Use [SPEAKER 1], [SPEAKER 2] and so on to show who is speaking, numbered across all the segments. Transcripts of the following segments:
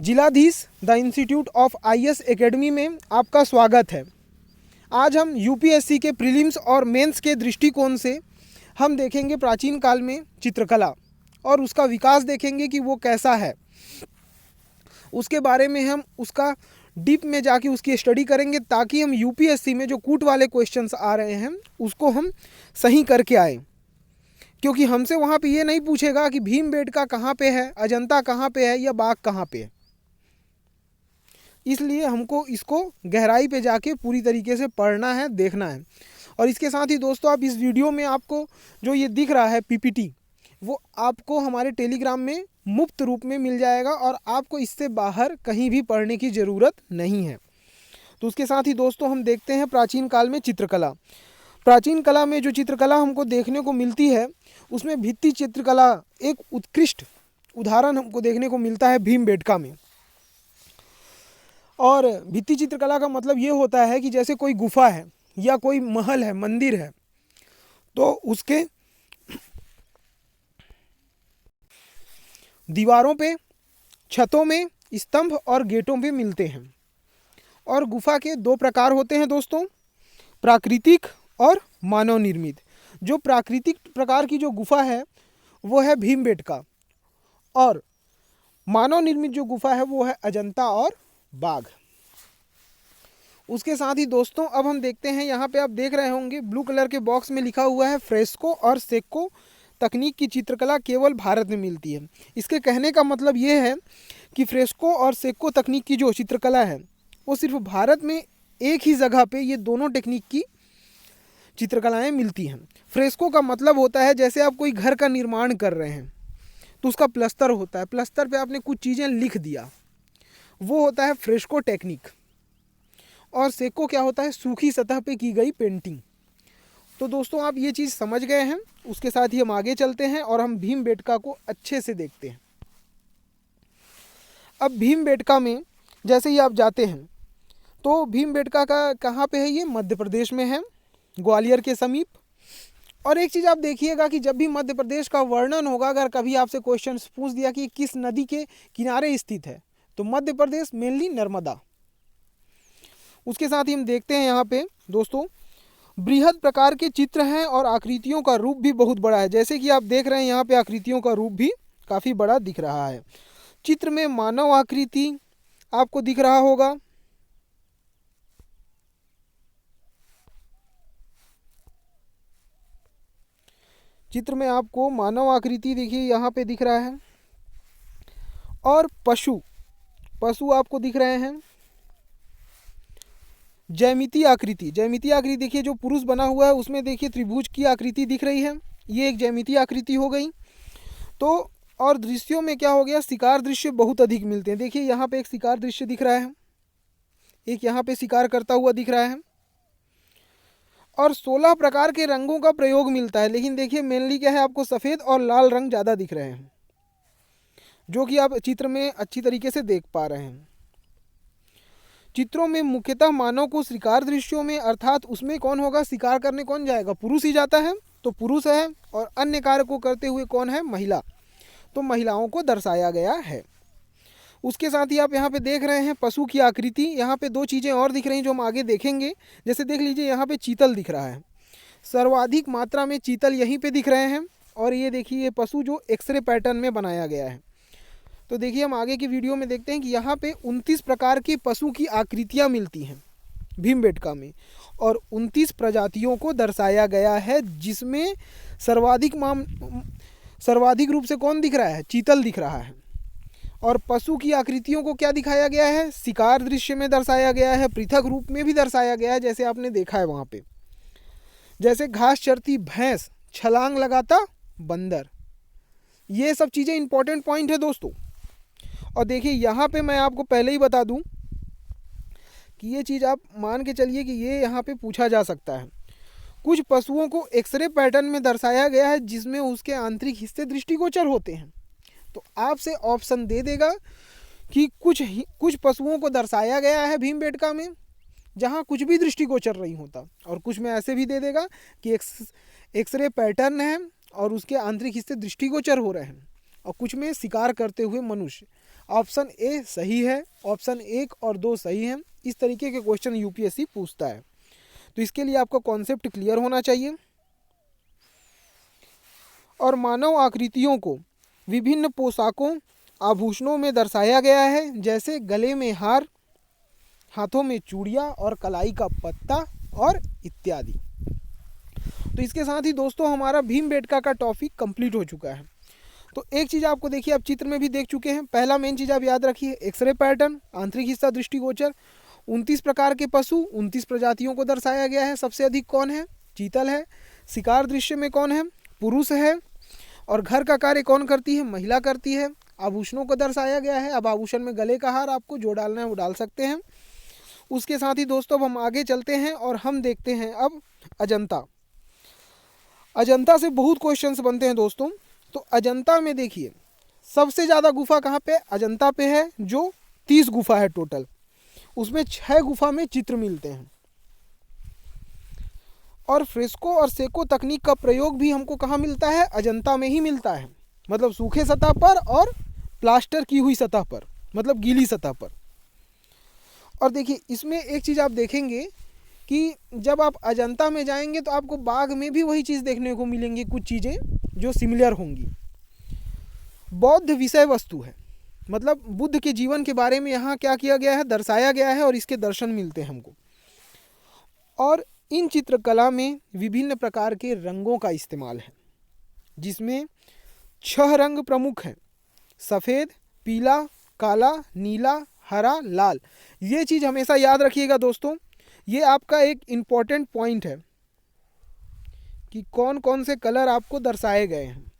[SPEAKER 1] जिलाधीश the institute of IAS academy में आपका स्वागत है। आज हम यूपीएससी के प्रीलिम्स और मेंस के दृष्टिकोण से हम देखेंगे प्राचीन काल में चित्रकला और उसका विकास देखेंगे कि वो कैसा है। उसके बारे में हम उसका डीप में जाके उसकी स्टडी करेंगे ताकि हम यूपीएससी में जो कूट वाले क्वेश्चंस आ रहे हैं उसको हम सही करके आए। क्योंकि हमसे वहाँ पे ये नहीं पूछेगा कि भीमबेटका कहाँ पे है, अजंता कहाँ पे है या बाघ कहाँ पे है। इसलिए हमको इसको गहराई पे जाके पूरी तरीके से पढ़ना है, देखना है। और इसके साथ ही दोस्तों, आप इस वीडियो में आपको जो ये दिख रहा है पीपीटी, वो आपको हमारे टेलीग्राम में मुफ्त रूप में मिल जाएगा और आपको इससे बाहर कहीं भी पढ़ने की ज़रूरत नहीं है। तो उसके साथ ही दोस्तों, हम देखते हैं प्राचीन काल में चित्रकला। प्राचीन कला में जो चित्रकला हमको देखने को मिलती है उसमें भित्ति चित्रकला एक उत्कृष्ट उदाहरण हमको देखने को मिलता है भीमबेटका में। और भित्ति चित्रकला का मतलब ये होता है कि जैसे कोई गुफा है या कोई महल है, मंदिर है, तो उसके दीवारों पे, छतों में, स्तंभ और गेटों पे मिलते हैं। और गुफा के दो प्रकार होते हैं दोस्तों, प्राकृतिक और मानव निर्मित। जो प्राकृतिक प्रकार की जो गुफा है वो है भीमबेटका, और मानव निर्मित जो गुफा है वो है अजंता और बाघ। उसके साथ ही दोस्तों, अब हम देखते हैं, यहाँ पे आप देख रहे होंगे ब्लू कलर के बॉक्स में लिखा हुआ है फ्रेस्को और सेक्को तकनीक की चित्रकला केवल भारत में मिलती है। इसके कहने का मतलब ये है कि फ्रेस्को और सेक्को तकनीक की जो चित्रकला है वो सिर्फ भारत में एक ही जगह पे ये दोनों टेक्निक की चित्रकलाएं मिलती हैं। फ्रेस्को का मतलब होता है जैसे आप कोई घर का निर्माण कर रहे हैं तो उसका प्लस्तर होता है, प्लस्तर पे आपने कुछ चीज़ें लिख दिया, वो होता है फ्रेस्को टेक्निक। और सेक्को क्या होता है, सूखी सतह पे की गई पेंटिंग। तो दोस्तों, आप ये चीज़ समझ गए हैं। उसके साथ ही हम आगे चलते हैं और हम भीमबेटका को अच्छे से देखते हैं। अब भीमबेटका में जैसे ही आप जाते हैं तो भीमबेटका का कहाँ पे है, ये मध्य प्रदेश में है, ग्वालियर के समीप। और एक चीज़ आप देखिएगा कि जब भी मध्य प्रदेश का वर्णन होगा, अगर कभी आपसे क्वेश्चन पूछ दिया कि किस नदी के किनारे स्थित है, तो मध्य प्रदेश मेनली नर्मदा। उसके साथ ही हम देखते हैं यहाँ पे दोस्तों, बृहद प्रकार के चित्र हैं और आकृतियों का रूप भी बहुत बड़ा है। जैसे कि आप देख रहे हैं यहाँ पे आकृतियों का रूप भी काफ़ी बड़ा दिख रहा है। चित्र में मानव आकृति आपको दिख रहा होगा, चित्र में आपको मानव आकृति देखिए यहाँ पे दिख रहा है। और पशु आपको दिख रहे हैं। ज्यामितीय आकृति देखिए, जो पुरुष बना हुआ है उसमें देखिए त्रिभुज की आकृति दिख रही है, ये एक ज्यामितीय आकृति हो गई। तो और दृश्यों में क्या हो गया, शिकार दृश्य बहुत अधिक मिलते हैं। देखिए यहाँ पे एक शिकार दृश्य दिख रहा है, एक यहाँ पे शिकार करता हुआ दिख रहा है। और 16 प्रकार के रंगों का प्रयोग मिलता है, लेकिन देखिए मेनली क्या है, आपको सफ़ेद और लाल रंग ज़्यादा दिख रहे हैं, जो कि आप चित्र में अच्छी तरीके से देख पा रहे हैं। चित्रों में मुख्यतः मानव को शिकार दृश्यों में, अर्थात उसमें कौन होगा, शिकार करने कौन जाएगा, पुरुष ही जाता है, तो पुरुष है। और अन्य कार्य को करते हुए कौन है, महिला, तो महिलाओं को दर्शाया गया है। उसके साथ ही आप यहाँ पे देख रहे हैं पशु की आकृति। यहाँ पे दो चीज़ें और दिख रही हैं जो हम आगे देखेंगे। जैसे देख लीजिए यहाँ पे चीतल दिख रहा है, सर्वाधिक मात्रा में चीतल यहीं पे दिख रहे हैं। और ये देखिए ये पशु जो एक्सरे पैटर्न में बनाया गया है। तो देखिए हम आगे की वीडियो में देखते हैं कि यहाँ पे 29 प्रकार के पशु की आकृतियाँ मिलती हैं भीमबेटका में, और 29 प्रजातियों को दर्शाया गया है, जिसमें सर्वाधिक रूप से कौन दिख रहा है, चीतल दिख रहा है। और पशु की आकृतियों को क्या दिखाया गया है, शिकार दृश्य में दर्शाया गया है, पृथक रूप में भी दर्शाया गया है, जैसे आपने देखा है वहाँ पे, जैसे घास चरती भैंस, छलांग लगाता बंदर। ये सब चीज़ें इंपॉर्टेंट पॉइंट है दोस्तों। और देखिए यहाँ पे मैं आपको पहले ही बता दूं कि ये चीज़ आप मान के चलिए कि ये यहाँ पे पूछा जा सकता है। कुछ पशुओं को एक्सरे पैटर्न में दर्शाया गया है, जिसमें उसके आंतरिक हिस्से दृष्टिगोचर होते हैं। तो आपसे ऑप्शन दे देगा कि कुछ पशुओं को दर्शाया गया है भीमबेटका में जहाँ कुछ भी दृष्टिगोचर नहीं होता, और कुछ में ऐसे भी दे देगा कि एक्सरे पैटर्न है और उसके आंतरिक हिस्से दृष्टिगोचर हो रहे हैं, और कुछ में शिकार करते हुए मनुष्य। ऑप्शन ए सही है, ऑप्शन 1 और 2 सही हैं। इस तरीके के क्वेश्चन यूपीएससी पूछता है, तो इसके लिए आपका कॉन्सेप्ट क्लियर होना चाहिए। और मानव आकृतियों को विभिन्न पोशाकों आभूषणों में दर्शाया गया है, जैसे गले में हार, हाथों में चूड़ियाँ और कलाई का पत्ता और इत्यादि। तो इसके साथ ही दोस्तों हमारा भीमबेटका का टॉपिक कंप्लीट हो चुका है। तो एक चीज़ आपको देखिए, आप चित्र में भी देख चुके हैं। पहला मेन चीज़ आप याद रखिए, एक्सरे पैटर्न, आंतरिक हिस्सा दृष्टिगोचर, 29 प्रकार के पशु, 29 प्रजातियों को दर्शाया गया है। सबसे अधिक कौन है? चीतल है। शिकार दृश्य में कौन है? पुरुष है। और घर का कार्य कौन करती है? महिला करती है। आभूषणों को दर्शाया गया है। अब आभूषण में गले का हार आपको जो डालना है वो डाल सकते हैं। उसके साथ ही दोस्तों अब हम आगे चलते हैं और हम देखते हैं अब अजंता। अजंता से बहुत क्वेश्चंस बनते हैं दोस्तों। तो अजंता में देखिए सबसे ज़्यादा गुफा कहाँ पे? अजंता पे है, जो 30 गुफा है टोटल। उसमें 6 गुफा में चित्र मिलते हैं। और फ्रेस्को और सेको तकनीक का प्रयोग भी हमको कहाँ मिलता है? अजंता में ही मिलता है। मतलब सूखे सतह पर और प्लास्टर की हुई सतह पर, मतलब गीली सतह पर। और देखिए इसमें एक चीज़ आप देखेंगे कि जब आप अजंता में जाएंगे तो आपको बाघ में भी वही चीज़ देखने को मिलेंगी, कुछ चीज़ें जो सिमिलर होंगी। बौद्ध विषय वस्तु है, मतलब बुद्ध के जीवन के बारे में यहाँ क्या किया गया है? दर्शाया गया है और इसके दर्शन मिलते हैं हमको। और इन चित्रकला में विभिन्न प्रकार के रंगों का इस्तेमाल है, जिसमें 6 रंग प्रमुख हैं: सफ़ेद, पीला, काला, नीला, हरा, लाल। ये चीज़ हमेशा याद रखिएगा दोस्तों, ये आपका एक इम्पॉर्टेंट पॉइंट है कि कौन कौन से कलर आपको दर्शाए गए हैं।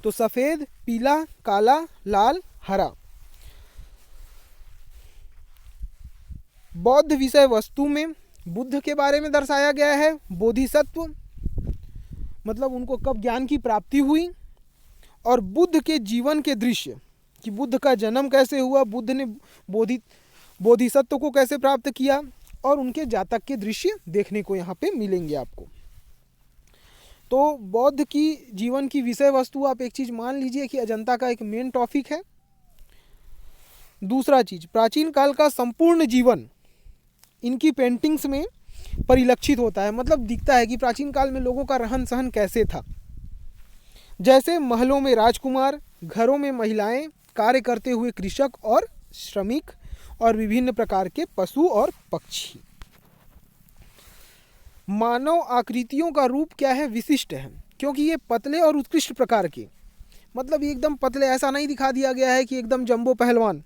[SPEAKER 1] तो सफ़ेद, पीला, काला, लाल, हरा। बौद्ध विषय वस्तु में बुद्ध के बारे में दर्शाया गया है। बोधिसत्व, मतलब उनको कब ज्ञान की प्राप्ति हुई, और बुद्ध के जीवन के दृश्य कि बुद्ध का जन्म कैसे हुआ, बुद्ध ने बोधिसत्व को कैसे प्राप्त किया, और उनके जातक के दृश्य देखने को यहाँ पे मिलेंगे आपको। तो बौद्ध की जीवन की विषय वस्तु आप एक चीज़ मान लीजिए कि अजंता का एक मेन टॉपिक है। दूसरा चीज़, प्राचीन काल का संपूर्ण जीवन इनकी पेंटिंग्स में परिलक्षित होता है, मतलब दिखता है कि प्राचीन काल में लोगों का रहन सहन कैसे था। जैसे महलों में राजकुमार, घरों में महिलाएं, कार्य करते हुए कृषक और श्रमिक, और विभिन्न प्रकार के पशु और पक्षी। मानव आकृतियों का रूप क्या है? विशिष्ट है, क्योंकि ये पतले और उत्कृष्ट प्रकार के, मतलब ये एकदम पतले, ऐसा नहीं दिखा दिया गया है कि एकदम जंबो पहलवान,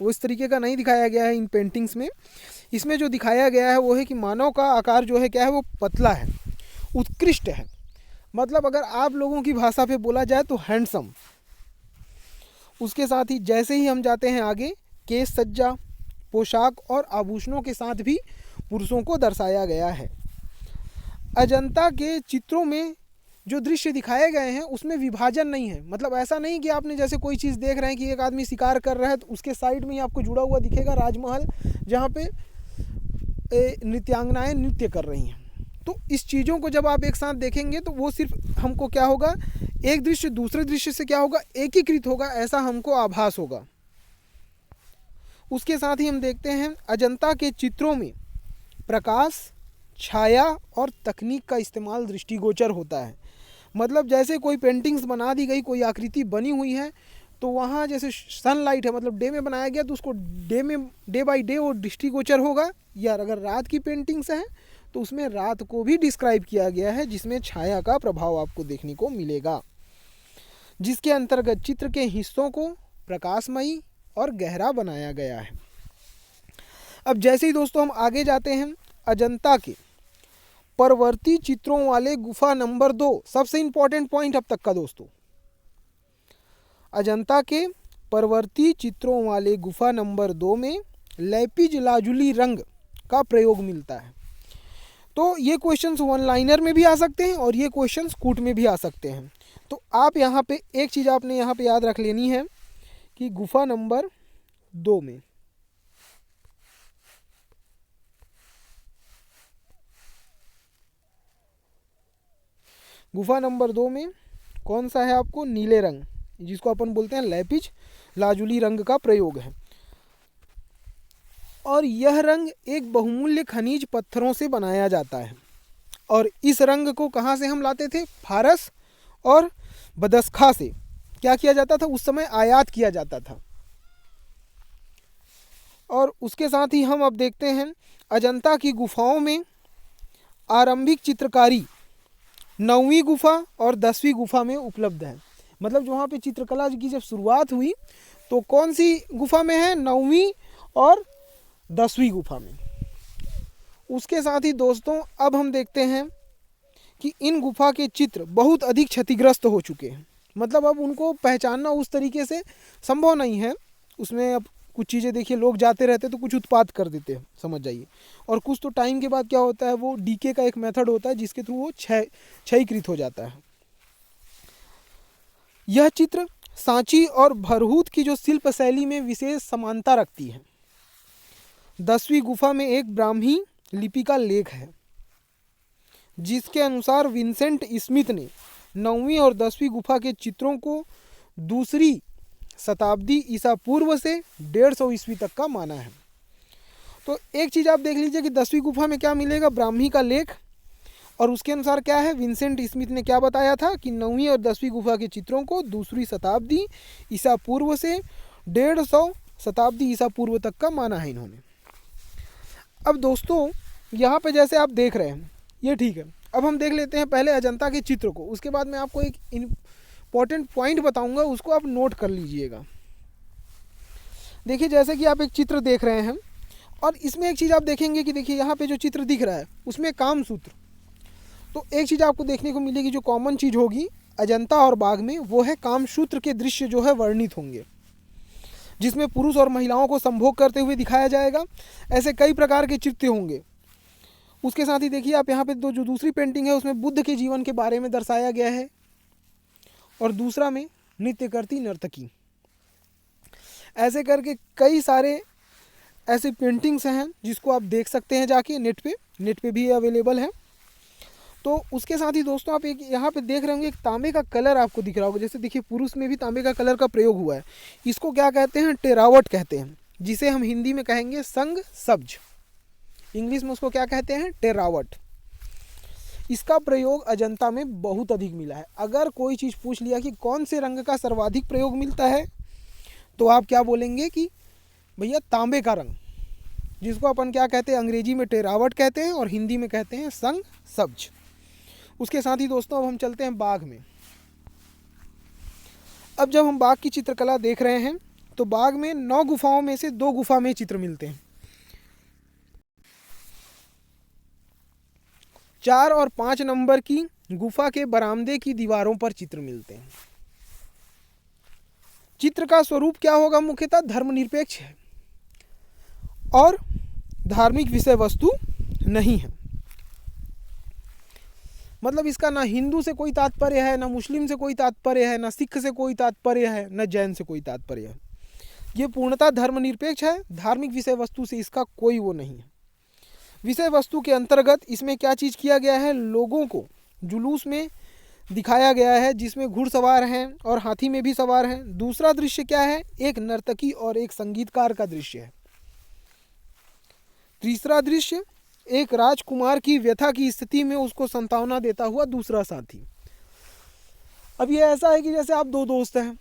[SPEAKER 1] वो इस तरीके का नहीं दिखाया गया है इन पेंटिंग्स में। इसमें जो दिखाया गया है वो है कि मानव का आकार जो है क्या है? वो पतला है, उत्कृष्ट है, मतलब अगर आप लोगों की भाषा पे बोला जाए तो हैंडसम। उसके साथ ही जैसे ही हम जाते हैं आगे, केश सज्जा, पोशाक और आभूषणों के साथ भी पुरुषों को दर्शाया गया है। अजंता के चित्रों में जो दृश्य दिखाए गए हैं उसमें विभाजन नहीं है, मतलब ऐसा नहीं कि आपने जैसे कोई चीज़ देख रहे हैं कि एक आदमी शिकार कर रहा है तो उसके साइड में ही आपको जुड़ा हुआ दिखेगा राजमहल, जहाँ पे नृत्यांगनाएं नृत्य कर रही हैं। तो इस चीज़ों को जब आप एक साथ देखेंगे तो वो सिर्फ हमको क्या होगा, एक दृश्य दूसरे दृश्य से क्या होगा? एकीकृत होगा, ऐसा हमको आभास होगा। उसके साथ ही हम देखते हैं अजंता के चित्रों में प्रकाश, छाया और तकनीक का इस्तेमाल दृष्टिगोचर होता है। मतलब जैसे कोई पेंटिंग्स बना दी गई, कोई आकृति बनी हुई है, तो वहाँ जैसे सनलाइट है, मतलब डे में बनाया गया तो उसको डे बाई डे वो दृष्टिगोचर होगा, या अगर रात की पेंटिंग्स हैं तो उसमें रात को भी डिस्क्राइब किया गया है, जिसमें छाया का प्रभाव आपको देखने को मिलेगा, जिसके अंतर्गत चित्र के हिस्सों को प्रकाशमयी और गहरा बनाया गया है। अब जैसे ही दोस्तों हम आगे जाते हैं, अजंता के परवर्ती चित्रों वाले गुफा नंबर 2, सबसे इंपॉर्टेंट पॉइंट अब तक का दोस्तों, अजंता के परवर्ती चित्रों वाले गुफा नंबर 2 में लैपिज लाजुली रंग का प्रयोग मिलता है। तो ये क्वेश्चंस वन लाइनर में भी आ सकते हैं और ये क्वेश्चंस कूट में भी आ सकते हैं। तो आप यहाँ पे एक चीज़ आपने यहाँ पे याद रख लेनी है कि गुफा नंबर 2 में कौन सा है? आपको नीले रंग, जिसको अपन बोलते हैं लैपिज लाजुली रंग का प्रयोग है। और यह रंग एक बहुमूल्य खनिज पत्थरों से बनाया जाता है। और इस रंग को कहाँ से हम लाते थे? फारस और बदस्खा से क्या किया जाता था? उस समय आयात किया जाता था। और उसके साथ ही हम अब देखते हैं अजंता की गुफाओं में आरंभिक चित्रकारी 9वीं गुफा और 10वीं गुफा में उपलब्ध है। मतलब जो वहाँ पे चित्रकला की जब शुरुआत हुई तो कौन सी गुफा में है? 9वीं और 10वीं गुफा में। उसके साथ ही दोस्तों अब हम देखते हैं कि इन गुफा के चित्र बहुत अधिक क्षतिग्रस्त हो चुके हैं। मतलब अब उनको पहचानना उस तरीके से संभव नहीं है। उसमें अब कुछ चीज़ें देखिए, लोग जाते रहते तो कुछ उत्पात कर देते हैं, समझ जाइए। और कुछ तो टाइम के बाद क्या होता है, वो डीके का एक मेथड होता है जिसके थ्रू वो क्षयीकृत हो जाता है। यह चित्र सांची और भरहूत की जो शिल्प शैली में विशेष समानता रखती है। 10वीं गुफा में एक ब्राह्मी लिपि का लेख है जिसके अनुसार विंसेंट स्मिथ ने 9वीं और 10वीं गुफा के चित्रों को दूसरी शताब्दी ईसा पूर्व से 150 ईस्वी तक का माना है। तो एक चीज़ आप देख लीजिए कि 10वीं गुफा में क्या मिलेगा? ब्राह्मी का लेख। और उसके अनुसार क्या है? विंसेंट स्मिथ ने क्या बताया था कि 9वीं और 10वीं गुफा के चित्रों को दूसरी शताब्दी ईसा पूर्व से 150 शताब्दी ईसा पूर्व तक का माना है इन्होंने। अब दोस्तों यहाँ पे जैसे आप देख रहे हैं ये ठीक है। अब हम देख लेते हैं पहले अजंता के चित्र को, उसके बाद मैं आपको एक इम्पॉर्टेंट पॉइंट बताऊंगा, उसको आप नोट कर लीजिएगा। देखिए जैसे कि आप एक चित्र देख रहे हैं और इसमें एक चीज़ आप देखेंगे कि देखिए यहाँ पे जो चित्र दिख रहा है उसमें कामसूत्र। तो एक चीज़ आपको देखने को मिलेगी जो कॉमन चीज़ होगी अजंता और बाघ में, वो है कामसूत्र के दृश्य जो है वर्णित होंगे, जिसमें पुरुष और महिलाओं को संभोग करते हुए दिखाया जाएगा। ऐसे कई प्रकार के चित्र होंगे। उसके साथ ही देखिए आप यहाँ पे जो दूसरी पेंटिंग है उसमें बुद्ध के जीवन के बारे में दर्शाया गया है और दूसरा में नृत्य करती नर्तकी। ऐसे करके कई सारे ऐसे पेंटिंग्स हैं जिसको आप देख सकते हैं जाके नेट पे भी अवेलेबल है। तो उसके साथ ही दोस्तों आप एक यहाँ पे देख रहे होंगे एक तांबे का कलर आपको दिख रहा होगा। जैसे देखिए पुरुष में भी तांबे का कलर का प्रयोग हुआ है। इसको क्या कहते हैं? टेरावट कहते हैं, जिसे हम हिंदी में कहेंगे संग सब्ज। इंग्लिश में उसको क्या कहते हैं? टेरावट। इसका प्रयोग अजंता में बहुत अधिक मिला है। अगर कोई चीज़ पूछ लिया कि कौन से रंग का सर्वाधिक प्रयोग मिलता है तो आप क्या बोलेंगे कि भैया तांबे का रंग, जिसको अपन क्या कहते हैं? अंग्रेजी में टेरावट कहते हैं और हिंदी में कहते हैं संग सब्ज। उसके साथ ही दोस्तों अब हम चलते हैं बाघ में। अब जब हम बाघ की चित्रकला देख रहे हैं तो बाघ में 9 गुफाओं में से 2 गुफा में चित्र मिलते हैं। 4 और 5 नंबर की गुफा के बरामदे की दीवारों पर चित्र मिलते हैं। चित्र का स्वरूप क्या होगा? मुख्यतः धर्मनिरपेक्ष है और धार्मिक विषय वस्तु नहीं है। मतलब इसका ना हिंदू से कोई तात्पर्य है, ना मुस्लिम से कोई तात्पर्य है, ना सिख से कोई तात्पर्य है, ना जैन से कोई तात्पर्य है। ये पूर्णतः धर्मनिरपेक्ष है। धार्मिक विषय वस्तु से इसका कोई वो नहीं है। विषय वस्तु के अंतर्गत इसमें क्या चीज़ किया गया है? लोगों को जुलूस में दिखाया गया है जिसमें घुड़सवार हैं और हाथी में भी सवार हैं। दूसरा दृश्य क्या है? एक नर्तकी और एक संगीतकार का दृश्य है। तीसरा दृश्य एक राजकुमार की व्यथा की स्थिति में उसको सांत्वना देता हुआ दूसरा साथी। अब ये ऐसा है कि जैसे आप 2 दोस्त हैं,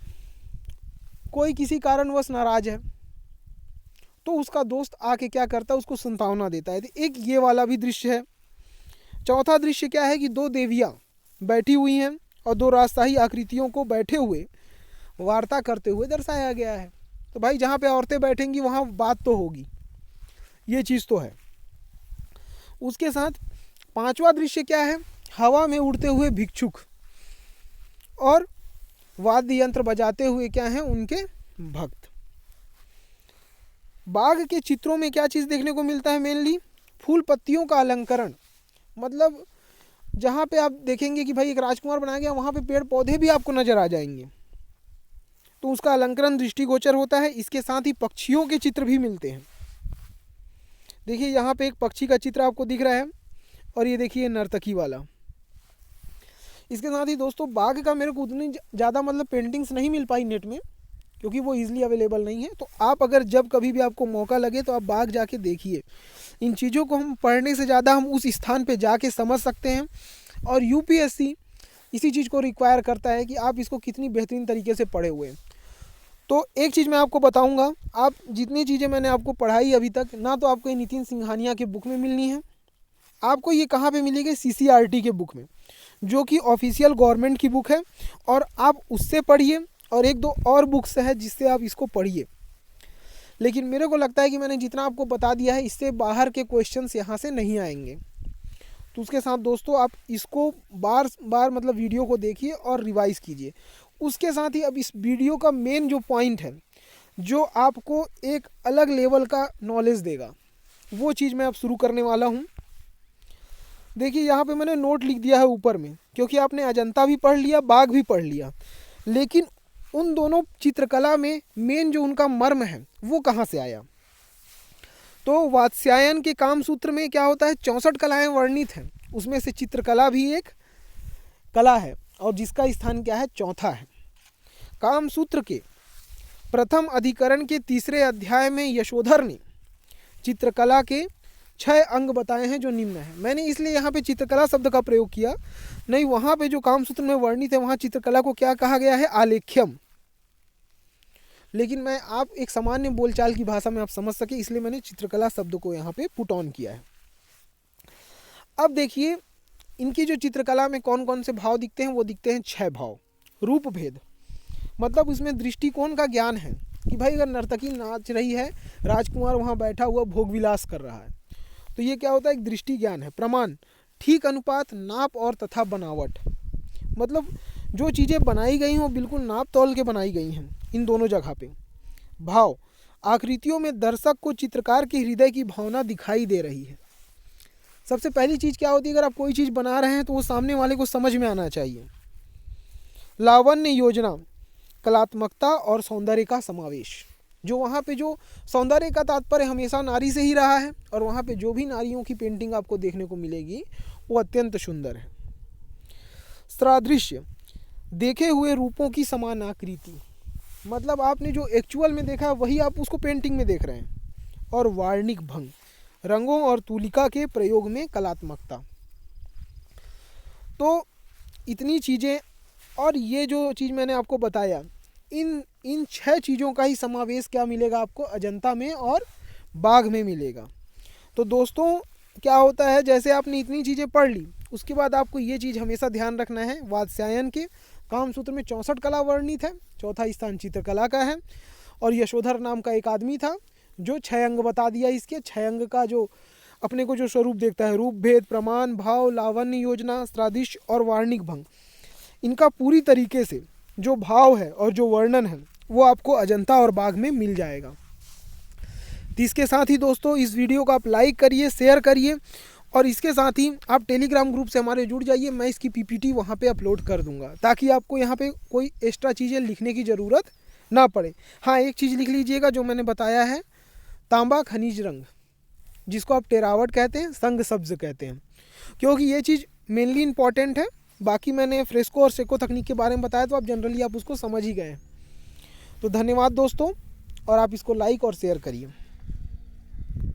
[SPEAKER 1] कोई किसी कारणवश नाराज है तो उसका दोस्त आके क्या करता है? उसको सांत्वना देता है। एक ये वाला भी दृश्य है। चौथा दृश्य क्या है कि 2 देवियाँ बैठी हुई हैं और 2 राजशाही आकृतियों को बैठे हुए वार्ता करते हुए दर्शाया गया है। तो भाई जहाँ पे औरतें बैठेंगी वहाँ बात तो होगी, ये चीज़ तो है। उसके साथ 5वां दृश्य क्या है? हवा में उड़ते हुए भिक्षुक और वाद्य यंत्र बजाते हुए क्या हैं? उनके भक्त। बाघ के चित्रों में क्या चीज़ देखने को मिलता है? मेनली फूल पत्तियों का अलंकरण। मतलब जहाँ पे आप देखेंगे कि भाई एक राजकुमार बनाया गया, वहाँ पे पेड़ पौधे भी आपको नजर आ जाएंगे, तो उसका अलंकरण दृष्टिगोचर होता है। इसके साथ ही पक्षियों के चित्र भी मिलते हैं। देखिए यहाँ पे एक पक्षी का चित्र आपको दिख रहा है और ये देखिए नर्तकी वाला। इसके साथ ही दोस्तों बाघ का मेरे को उतनी ज़्यादा मतलब पेंटिंग्स नहीं मिल पाई नेट में, क्योंकि वो ईज़िली अवेलेबल नहीं है। तो आप अगर जब कभी भी आपको मौका लगे तो आप बाग जाके देखिए। इन चीज़ों को हम पढ़ने से ज़्यादा हम उस स्थान पे जाके समझ सकते हैं, और यूपीएससी इसी चीज़ को रिक्वायर करता है कि आप इसको कितनी बेहतरीन तरीके से पढ़े हुए हैं। तो एक चीज़ मैं आपको बताऊंगा, आप जितनी चीज़ें मैंने आपको पढ़ाई अभी तक, ना तो आपको ये नितिन सिंघानिया के बुक में मिलनी है, आपको ये कहाँ पे मिलेगी, सीसीईआरटी के बुक में, जो कि ऑफिशियल गवर्नमेंट की बुक है, और आप उससे पढ़िए, और एक दो और बुक्स है जिससे आप इसको पढ़िए। लेकिन मेरे को लगता है कि मैंने जितना आपको बता दिया है, इससे बाहर के क्वेश्चंस यहाँ से नहीं आएंगे। तो उसके साथ दोस्तों आप इसको बार बार मतलब वीडियो को देखिए और रिवाइज़ कीजिए। उसके साथ ही अब इस वीडियो का मेन जो पॉइंट है, जो आपको एक अलग लेवल का नॉलेज देगा, वो चीज़ मैं अब शुरू करने वाला हूँ। देखिए यहाँ पे मैंने नोट लिख दिया है ऊपर में, क्योंकि आपने अजंता भी पढ़ लिया, बाघ भी पढ़ लिया, लेकिन उन दोनों चित्रकला में मेन जो उनका मर्म है वो कहाँ से आया। तो वात्स्यायन के काम सूत्र में क्या होता है, 64 कलाएं वर्णित हैं, उसमें से चित्रकला भी एक कला है, और जिसका स्थान क्या है, चौथा है। काम सूत्र के प्रथम अधिकरण के तीसरे अध्याय में यशोधर ने चित्रकला के 6 अंग बताए हैं जो निम्न है। मैंने इसलिए यहाँ पे चित्रकला शब्द का प्रयोग किया, नहीं वहाँ पे जो काम सूत्र में वर्णित है वहाँ चित्रकला को क्या कहा गया है, आलेख्यम। लेकिन मैं आप एक सामान्य बोलचाल की भाषा में आप समझ सके, इसलिए मैंने चित्रकला शब्द को यहाँ पे पुट ऑन किया है। अब देखिए इनकी जो चित्रकला में कौन कौन से भाव दिखते हैं, वो दिखते हैं 6 भाव। रूप भेद, मतलब उसमें दृष्टिकोण का ज्ञान है कि भाई अगर नर्तकी नाच रही है, राजकुमार वहाँ बैठा हुआ भोग विलास कर रहा है, तो ये क्या होता है, एक दृष्टि ज्ञान है। प्रमाण, ठीक अनुपात, नाप और तथा बनावट, मतलब जो चीज़ें बनाई गई हैं वो बिल्कुल नाप तौल के बनाई गई हैं इन दोनों जगह पे। भाव, आकृतियों में दर्शक को चित्रकार के हृदय की भावना दिखाई दे रही है। सबसे पहली चीज़ क्या होती है, अगर आप कोई चीज़ बना रहे हैं तो वो सामने वाले को समझ में आना चाहिए। लावण्य योजना, कलात्मकता और सौंदर्य का समावेश, जो वहाँ पे जो सौंदर्य का तात्पर्य हमेशा नारी से ही रहा है, और वहाँ पे जो भी नारियों की पेंटिंग आपको देखने को मिलेगी वो अत्यंत सुंदर है। सादृश्य, देखे हुए रूपों की समान आकृति, मतलब आपने जो एक्चुअल में देखा है वही आप उसको पेंटिंग में देख रहे हैं। और वार्णिक भंग, रंगों और तुलिका के प्रयोग में कलात्मकता। तो इतनी चीज़ें, और ये जो चीज़ मैंने आपको बताया, इन 6 चीज़ों का ही समावेश क्या मिलेगा आपको, अजंता में और बाघ में मिलेगा। तो दोस्तों क्या होता है, जैसे आपने इतनी चीज़ें पढ़ ली, उसके बाद आपको ये चीज़ हमेशा ध्यान रखना है, वात्स्यायन के काम सूत्र में 64 कला वर्णित है, चौथा स्थान चित्रकला का है, और यशोधर नाम का एक आदमी था जो 6 अंग बता दिया। इसके 6 अंग का जो अपने को जो स्वरूप देखता है, रूप भेद, प्रमाण, भाव, लावण्य योजना, सादृश्य और वार्णिक भंग, इनका पूरी तरीके से जो भाव है और जो वर्णन है वो आपको अजंता और बाघ में मिल जाएगा। तो इसके साथ ही दोस्तों इस वीडियो को आप लाइक करिए, शेयर करिए, और इसके साथ ही आप टेलीग्राम ग्रुप से हमारे जुड़ जाइए। मैं इसकी पीपीटी वहाँ पे अपलोड कर दूँगा, ताकि आपको यहाँ पे कोई एक्स्ट्रा चीज़ें लिखने की ज़रूरत ना पड़े। हाँ, एक चीज़ लिख लीजिएगा जो मैंने बताया है, तांबा खनिज रंग, जिसको आप टेरावट कहते हैं, संग सब्ज कहते हैं, क्योंकि ये चीज़ मेनली इंपॉर्टेंट है। बाकी मैंने फ्रेस्को और सेको तकनीक के बारे में बताया, तो आप जनरली आप उसको समझ ही गए। तो धन्यवाद दोस्तों, और आप इसको लाइक और शेयर करिए।